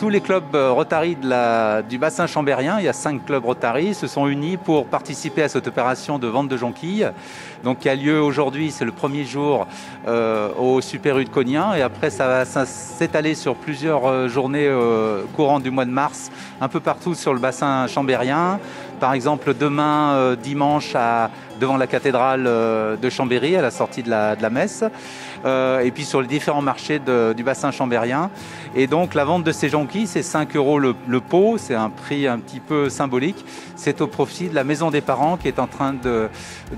tous les clubs Rotary du bassin chambérien, il y a 5 clubs Rotary, se sont unis pour participer à cette opération de vente de jonquilles. Donc qui a lieu aujourd'hui, c'est le premier jour au Super U de Cognien, et après ça va s'étaler sur plusieurs journées courant du mois de mars, un peu partout sur le bassin chambérien. Par exemple, demain, dimanche, devant la cathédrale de Chambéry, à la sortie de la messe, et puis sur les différents marchés du bassin chambérien. Et donc, la vente de ces jonquilles, c'est 5 € le pot, c'est un prix un petit peu symbolique. C'est au profit de la Maison des Parents qui est en train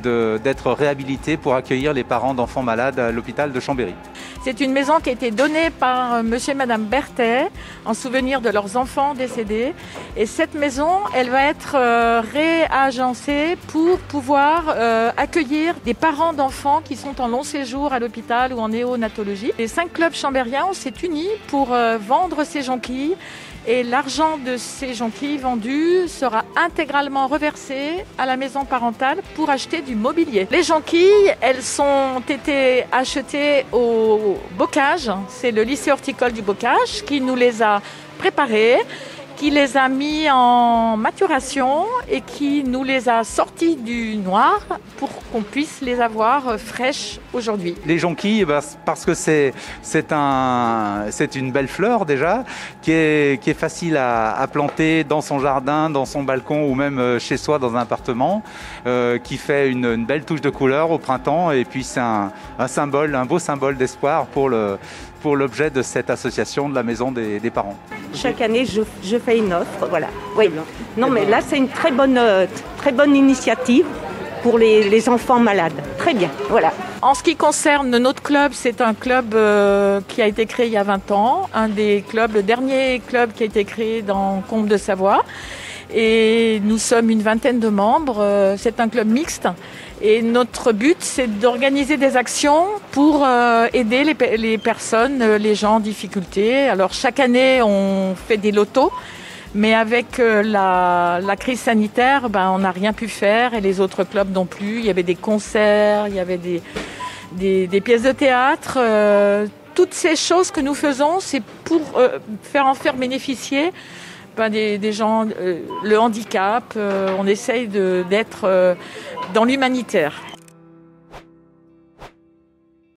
d'être réhabilitée pour accueillir les parents d'enfants malades à l'hôpital de Chambéry. C'est une maison qui a été donnée par monsieur et madame Berthet en souvenir de leurs enfants décédés. Et cette maison, elle va être réagencée pour pouvoir accueillir des parents d'enfants qui sont en long séjour à l'hôpital ou en néonatologie. Les 5 clubs chambériens, on s'est unis pour vendre ces jonquilles. Et l'argent de ces jonquilles vendues sera intégralement reversé à la maison parentale pour acheter du mobilier. Les jonquilles, elles ont été achetées au Bocage. C'est le lycée horticole du Bocage qui nous les a préparées, qui les a mis en maturation et qui nous les a sortis du noir pour qu'on puisse les avoir fraîches aujourd'hui. Les jonquilles, parce que c'est une belle fleur déjà, qui est facile à planter dans son jardin, dans son balcon ou même chez soi dans un appartement, qui fait une belle touche de couleur au printemps, et puis c'est un beau symbole d'espoir pour l'objet de cette association de la Maison des Parents. Chaque année, je fais une offre, voilà. Oui. Non, mais là, c'est une très bonne initiative pour les enfants malades. Très bien, voilà. En ce qui concerne notre club, c'est un club qui a été créé il y a 20 ans. Le dernier club qui a été créé dans Combe de Savoie. Et nous sommes une vingtaine de membres. C'est un club mixte. Et notre but, c'est d'organiser des actions pour aider les personnes, les gens en difficulté. Alors chaque année, on fait des lotos, mais avec la crise sanitaire, on n'a rien pu faire et les autres clubs non plus. Il y avait des concerts, il y avait des pièces de théâtre. Toutes ces choses que nous faisons, c'est pour faire bénéficier des gens, le handicap. On essaye d'être dans l'humanitaire.